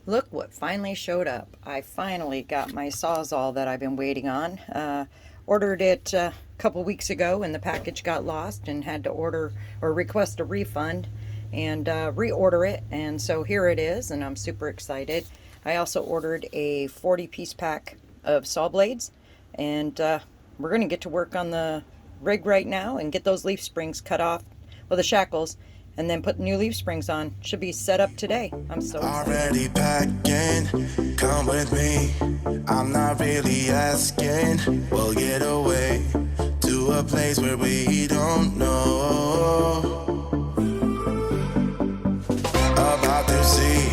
Look what finally showed up. I finally got my Sawzall that I've been waiting on. Ordered it a couple weeks ago and the package got lost and had to order or request a refund and reorder it. And so here it is, and I'm super excited. I also ordered a 40-piece pack of saw blades, and we're going to get to work on the rig right now and get those leaf springs cut off, well, the shackles, and then put new leaf springs on. Should be set up today. I'm so excited. Already packing, come with me. I'm not really asking. We'll get away to a place where we don't know. About to see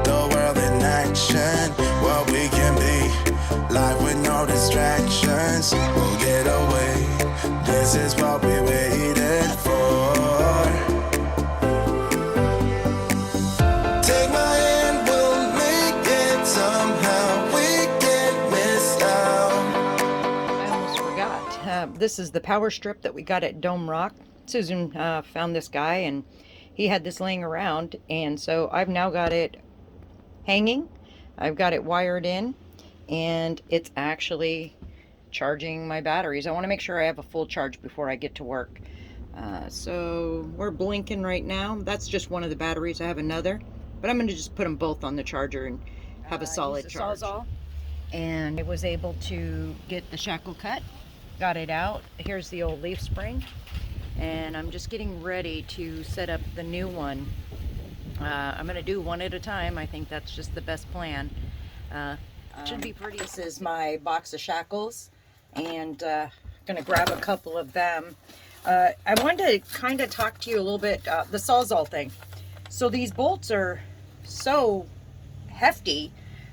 the world in action, what we can be, life with no distractions. We'll get away, this is what we waited for. Take my hand, we'll make it somehow. We can't miss out. I almost forgot. This is the power strip that we got at Dome Rock. Susan found this guy and he had this laying around, and so I've now got it hanging. I've got it wired in, and it's actually charging my batteries. I want to make sure I have a full charge before I get to work. So we're blinking right now. That's just one of the batteries. I have another, but I'm going to just put them both on the charger and have a solid charge. Sawzall. And I was able to get the shackle cut, got it out. Here's the old leaf spring, and I'm just getting ready to set up the new one. I'm going to do one at a time. I think that's just the best plan. It should be pretty. This is my box of shackles, and going to grab a couple of them. I wanted to kind of talk to you a little bit, the Sawzall thing. So these bolts are so hefty.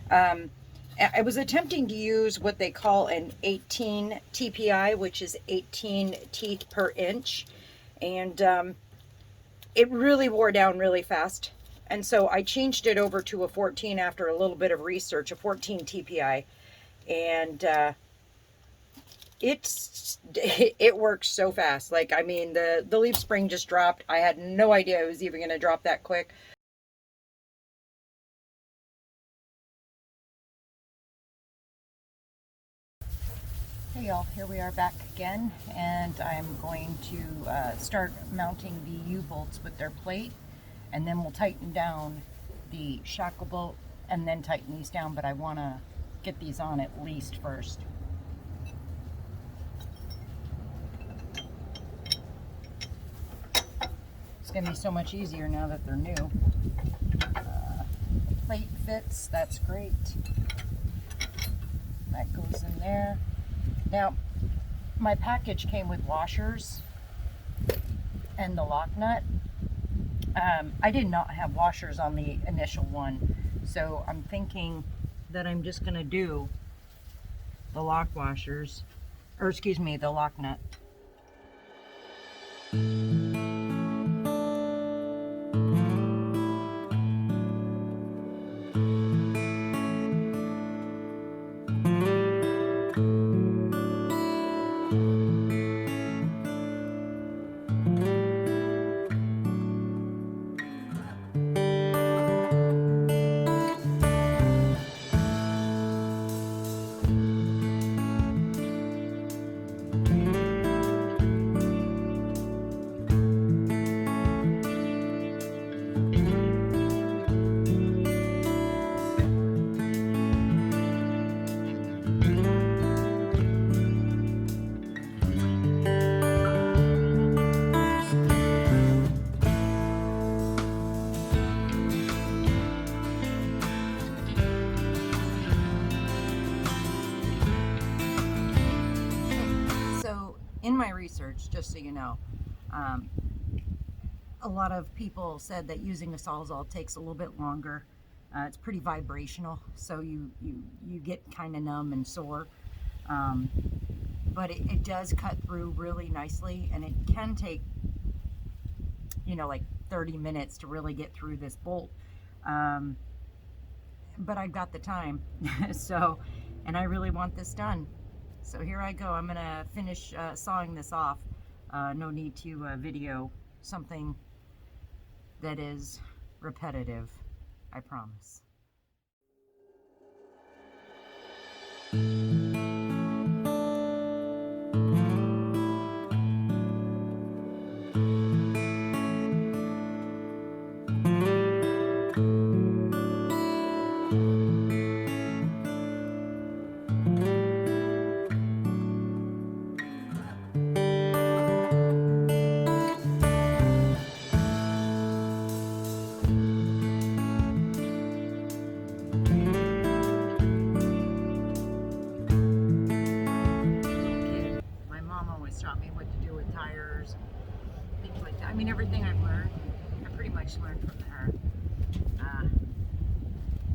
I was attempting to use what they call an 18 TPI, which is 18 teeth per inch, and it really wore down really fast. And so I changed it over to a 14 after a little bit of research, a 14 TPI, and it works so fast. Like, I mean, the leaf spring just dropped. I had no idea it was even going to drop that quick. Hey y'all, here we are back again, and I'm going to start mounting the U-bolts with their plate, and then we'll tighten down the shackle bolt and then tighten these down, but I want to get these on at least first. It's going to be so much easier now that they're new. The plate fits, that's great. That goes in there. Now, my package came with washers and the lock nut. I did not have washers on the initial one, so I'm thinking that I'm just going to do the lock washers, or excuse me, the lock nut. In my research, just so you know, a lot of people said that using a Sawzall takes a little bit longer. It's pretty vibrational, so you get kind of numb and sore. But it does cut through really nicely, and it can take, you know, like 30 minutes to really get through this bolt. But I've got the time, so, and I really want this done. So here I go. I'm gonna finish sawing this off. No need to video something that is repetitive, I promise. My mom always taught me what to do with tires, things like that. I mean, everything I've learned, I pretty much learned from her.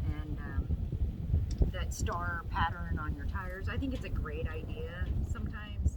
And that star pattern on your tires, I think it's a great idea sometimes.